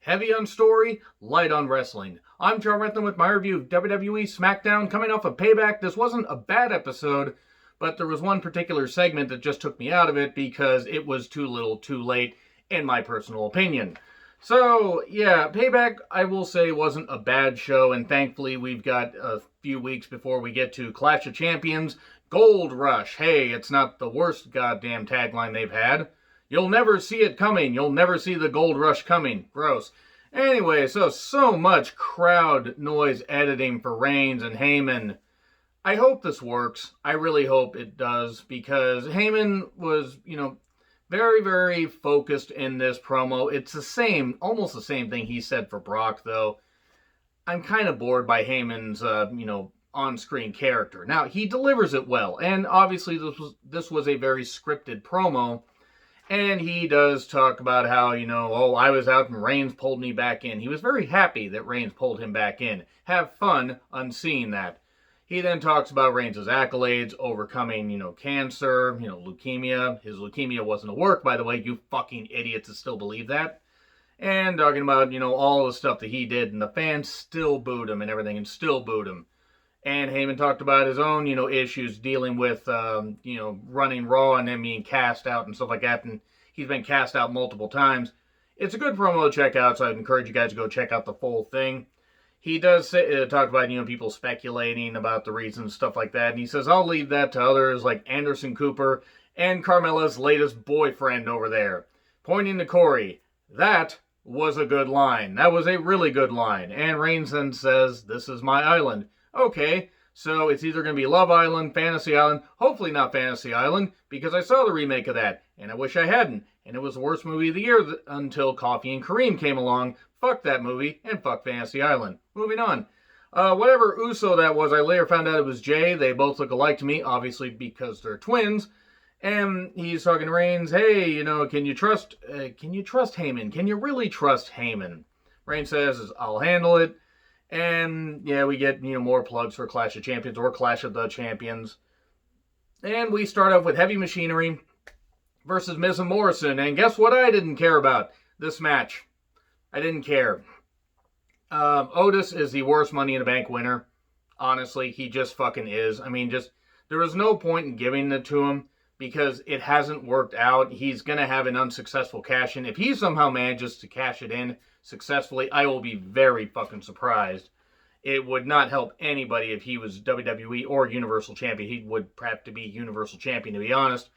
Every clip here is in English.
Heavy on story, light on wrestling. I'm John Rentham with my review of WWE Smackdown coming off of Payback. This wasn't a bad episode, but there was one particular segment that just took me out of it because it was too little too late, in my personal opinion. So, yeah, Payback, I will say, wasn't a bad show, and thankfully we've got a few weeks before we get to Clash of Champions. Gold Rush. Hey, it's not the worst goddamn tagline they've had. You'll never see it coming. You'll never see the Gold Rush coming. Gross. Anyway, so much crowd noise editing for Reigns and Heyman. I hope this works. I really hope it does, because Heyman was, very, very focused in this promo. It's almost the same thing he said for Brock, though. I'm kind of bored by Heyman's, on-screen character. Now, he delivers it well, and obviously this was a very scripted promo. And he does talk about how, I was out and Reigns pulled me back in. He was very happy that Reigns pulled him back in. Have fun unseeing that. He then talks about Reigns' accolades, overcoming, cancer, leukemia. His leukemia wasn't a work, by the way. You fucking idiots that still believe that. And talking about, all the stuff that he did. And the fans still booed him and everything, and still booed him. And Heyman talked about his own, issues dealing with, running Raw and then being cast out and stuff like that. And he's been cast out multiple times. It's a good promo to check out, so I'd encourage you guys to go check out the full thing. He does talk about, people speculating about the reasons, stuff like that. And he says, I'll leave that to others like Anderson Cooper and Carmella's latest boyfriend over there. Pointing to Corey. That was a good line. That was a really good line. And Reigns then says, this is my island. Okay, so it's either going to be Love Island, Fantasy Island, hopefully not Fantasy Island, because I saw the remake of that, and I wish I hadn't, and it was the worst movie of the year until Coffee and Kareem came along. Fuck that movie, and fuck Fantasy Island. Moving on. Whatever Uso that was, I later found out it was Jay. They both look alike to me, obviously because they're twins. And he's talking to Reigns, hey, can you trust Heyman? Can you really trust Heyman? Reigns says, I'll handle it. And, yeah, we get, more plugs for Clash of Champions or Clash of the Champions. And we start off with Heavy Machinery versus Miz and Morrison. And guess what I didn't care about this match? I didn't care. Otis is the worst Money in the Bank winner. Honestly, he just fucking is. There was no point in giving it to him because it hasn't worked out. He's going to have an unsuccessful cash-in. If he somehow manages to cash it in successfully, I will be very fucking surprised. It would not help anybody if he was WWE or Universal Champion. He would have to be Universal Champion, to be honest.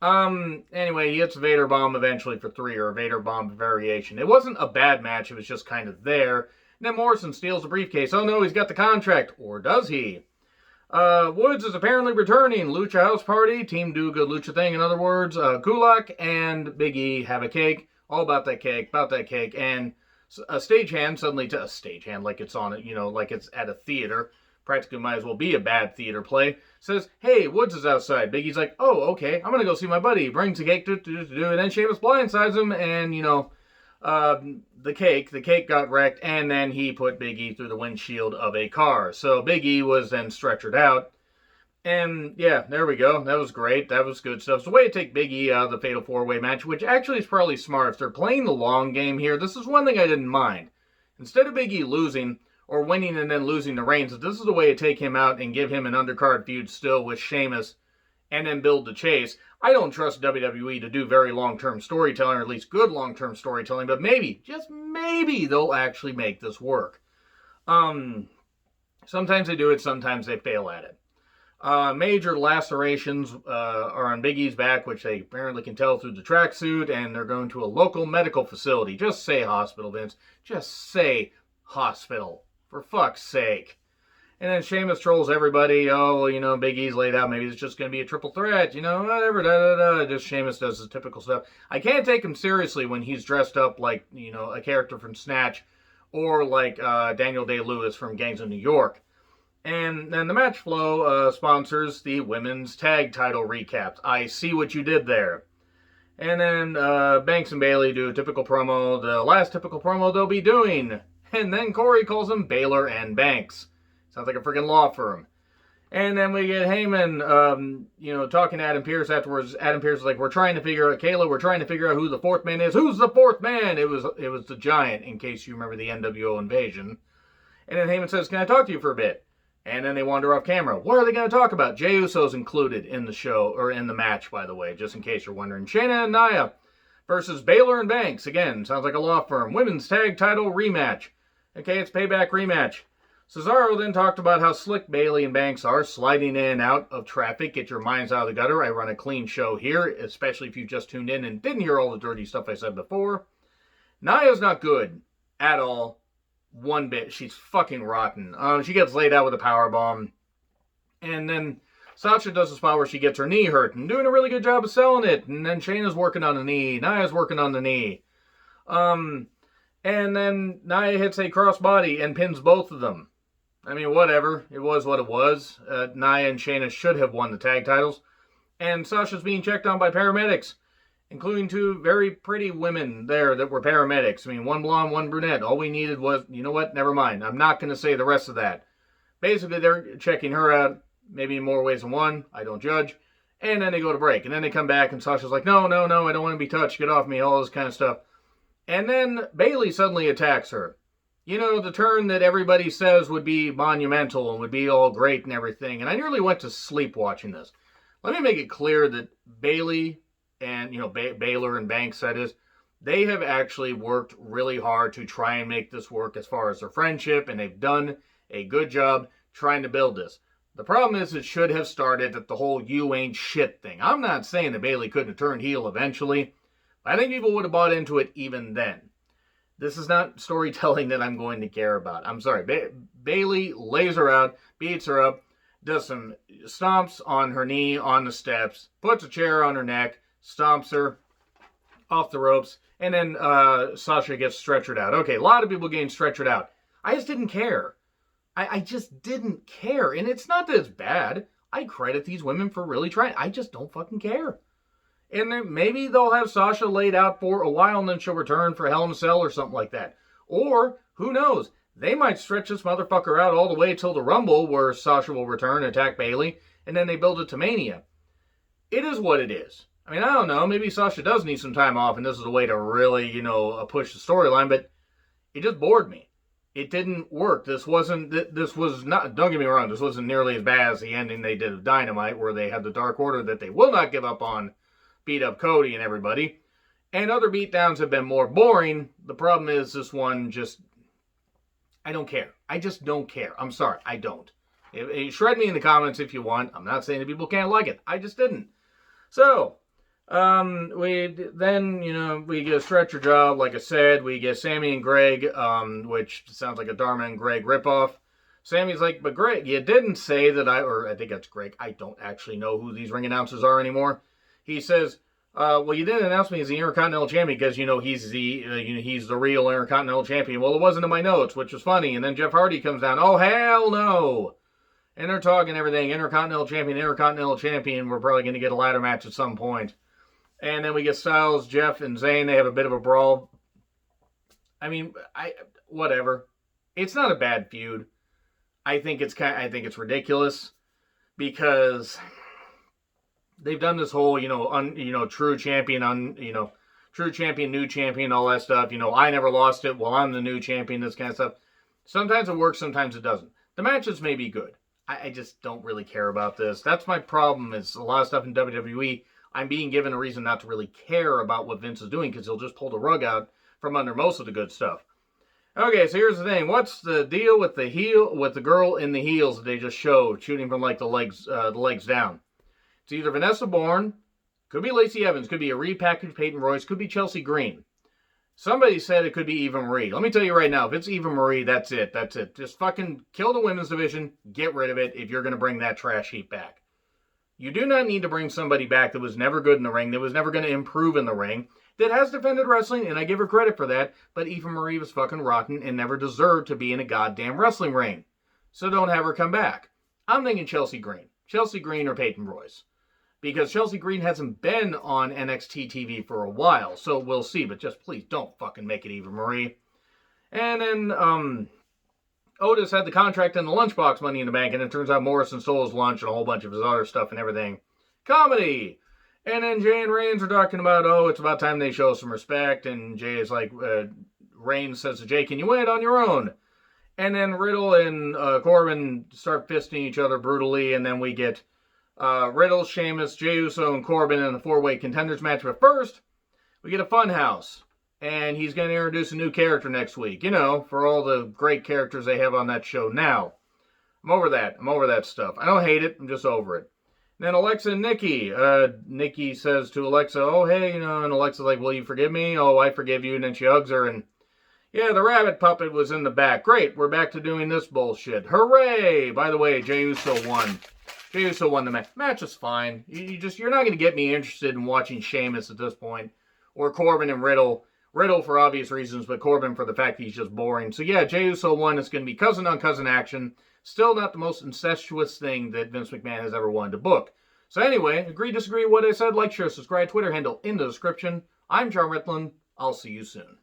Anyway, he hits Vader Bomb eventually for 3, or a Vader Bomb variation. It wasn't a bad match. It was just kind of there. And then Morrison steals the briefcase. Oh no, he's got the contract. Or does he? Woods is apparently returning. Lucha House Party. Team do a good lucha thing. In other words, Kulak and Big E have a cake. All about that cake. And a stagehand suddenly to a stagehand, like it's on it, like it's at a theater. Practically might as well be a bad theater play. Says, hey, Woods is outside. Big E's like, oh, okay, I'm gonna go see my buddy. Brings the cake, and then Sheamus blindsides him, and, the cake got wrecked, and then he put Big E through the windshield of a car. So Big E was then stretchered out. And, yeah, there we go. That was great. That was good stuff. It's a way to take Big E out of the Fatal 4-Way match, which actually is probably smart. If they're playing the long game here, this is one thing I didn't mind. Instead of Big E losing, or winning and then losing to Reigns, this is a way to take him out and give him an undercard feud still with Sheamus, and then build the chase. I don't trust WWE to do very long-term storytelling, or at least good long-term storytelling, but maybe, just maybe, they'll actually make this work. Sometimes they do it, sometimes they fail at it. Major lacerations are on Big E's back, which they apparently can tell through the tracksuit, and they're going to a local medical facility. Just say hospital, Vince. Just say hospital. For fuck's sake. And then Sheamus trolls everybody. Oh, Big E's laid out. Maybe it's just going to be a triple threat. Whatever. Just Sheamus does his typical stuff. I can't take him seriously when he's dressed up like, a character from Snatch, or like Daniel Day-Lewis from Gangs of New York. And then the match flow sponsors the women's tag title recaps. I see what you did there. And then Banks and Bayley do a typical promo, the last typical promo they'll be doing. And then Corey calls them Baylor and Banks. Sounds like a freaking law firm. And then we get Heyman, talking to Adam Pearce afterwards. Adam Pearce is like, we're trying to figure out, Kayla, we're trying to figure out who the fourth man is. Who's the fourth man? It was the Giant, in case you remember the NWO invasion. And then Heyman says, can I talk to you for a bit? And then they wander off camera. What are they going to talk about? Jey Uso's included in the show, or in the match, by the way, just in case you're wondering. Shayna and Nia versus Baylor and Banks. Again, sounds like a law firm. Women's tag title rematch. Okay, it's payback rematch. Cesaro then talked about how slick Bayley and Banks are, sliding in and out of traffic. Get your minds out of the gutter. I run a clean show here, especially if you just tuned in and didn't hear all the dirty stuff I said before. Nia's not good at all. One bit. She's fucking rotten. She gets laid out with a powerbomb. And then Sasha does a spot where she gets her knee hurt and doing a really good job of selling it. And then Shayna's working on the knee. Nia's working on the knee. And then Nia hits a crossbody and pins both of them. I mean, whatever. It was what it was. Nia and Shayna should have won the tag titles. And Sasha's being checked on by paramedics, including two very pretty women there that were paramedics. I mean, one blonde, one brunette. All we needed was, you know what? Never mind. I'm not going to say the rest of that. Basically, they're checking her out, maybe in more ways than one. I don't judge. And then they go to break. And then they come back, and Sasha's like, no, I don't want to be touched. Get off me, all this kind of stuff. And then Bayley suddenly attacks her. You know, the turn that everybody says would be monumental and would be all great and everything. And I nearly went to sleep watching this. Let me make it clear that Bayley and, Baylor and Banks, that is, they have actually worked really hard to try and make this work as far as their friendship, and they've done a good job trying to build this. The problem is it should have started at the whole you ain't shit thing. I'm not saying that Bayley couldn't have turned heel eventually, but I think people would have bought into it even then. This is not storytelling that I'm going to care about. I'm sorry. Bayley lays her out, beats her up, does some stomps on her knee on the steps, puts a chair on her neck, stomps her off the ropes, and then Sasha gets stretchered out. Okay, a lot of people getting stretchered out. I just didn't care. I just didn't care. And it's not that it's bad. I credit these women for really trying. I just don't fucking care. And then maybe they'll have Sasha laid out for a while and then she'll return for Hell in a Cell or something like that. Or, who knows, they might stretch this motherfucker out all the way till the Rumble where Sasha will return and attack Bayley, and then they build it to Mania. It is what it is. I mean, I don't know, maybe Sasha does need some time off and this is a way to really, push the storyline, but it just bored me. It didn't work. This was not, don't get me wrong, this wasn't nearly as bad as the ending they did of Dynamite where they had the Dark Order that they will not give up on, beat up Cody and everybody. And other beatdowns have been more boring. The problem is this one just, I don't care. I just don't care. I'm sorry, I don't. Shred me in the comments if you want. I'm not saying that people can't like it. I just didn't. So, we get a stretcher job, like I said. We get Sammy and Greg, which sounds like a Dharma and Greg ripoff. Sammy's like, but Greg, you didn't say that I think that's Greg. I don't actually know who these ring announcers are anymore. He says, well, you didn't announce me as the Intercontinental Champion because, he's the real Intercontinental Champion. Well, it wasn't in my notes, which was funny. And then Jeff Hardy comes down. Oh, hell no. And they're talking everything. Intercontinental Champion. We're probably going to get a ladder match at some point. And then we get Styles, Jeff, and Zayn. They have a bit of a brawl. I mean, whatever. It's not a bad feud. I think it's ridiculous because they've done this whole, true champion, true champion, new champion, all that stuff. I never lost it. Well, I'm the new champion, this kind of stuff. Sometimes it works, sometimes it doesn't. The matches may be good. I just don't really care about this. That's my problem, is a lot of stuff in WWE, I'm being given a reason not to really care about what Vince is doing because he'll just pull the rug out from under most of the good stuff. Okay, so here's the thing. What's the deal with the girl in the heels that they just showed, shooting from like the legs down? It's either Vanessa Bourne, could be Lacey Evans, could be a repackaged Peyton Royce, could be Chelsea Green. Somebody said it could be Eva Marie. Let me tell you right now, if it's Eva Marie, that's it. That's it. Just fucking kill the women's division, get rid of it if you're going to bring that trash heap back. You do not need to bring somebody back that was never good in the ring, that was never going to improve in the ring, that has defended wrestling, and I give her credit for that, but Eva Marie was fucking rotten and never deserved to be in a goddamn wrestling ring. So don't have her come back. I'm thinking Chelsea Green or Peyton Royce. Because Chelsea Green hasn't been on NXT TV for a while, so we'll see. But just please don't fucking make it Eva Marie. And then, Otis had the contract and the lunchbox Money in the Bank, and it turns out Morrison stole his lunch and a whole bunch of his other stuff and everything. Comedy! And then Jay and Reigns are talking about, oh, it's about time they show some respect, and Jay is like, Reigns says to Jay, can you win it on your own? And then Riddle and Corbin start fisting each other brutally, and then we get Riddle, Sheamus, Jey Uso, and Corbin in the four-way contenders match. But first, we get a Funhouse. And he's going to introduce a new character next week. You know, for all the great characters they have on that show now. I'm over that. I'm over that stuff. I don't hate it. I'm just over it. And then Alexa and Nikki. Nikki says to Alexa, oh, hey, you know, and Alexa's like, will you forgive me? Oh, I forgive you. And then she hugs her and, yeah, the rabbit puppet was in the back. Great, we're back to doing this bullshit. Hooray! By the way, Jey Uso won. Jey Uso won the match. Match is fine. You're not going to get me interested in watching Sheamus at this point. Or Corbin and Riddle. Riddle for obvious reasons, but Corbin for the fact that he's just boring. So yeah, Jey Uso won. It's going to be cousin on cousin action. Still not the most incestuous thing that Vince McMahon has ever wanted to book. So anyway, agree, disagree with what I said, like, share, subscribe, Twitter handle in the description. I'm John Ritlin. I'll see you soon.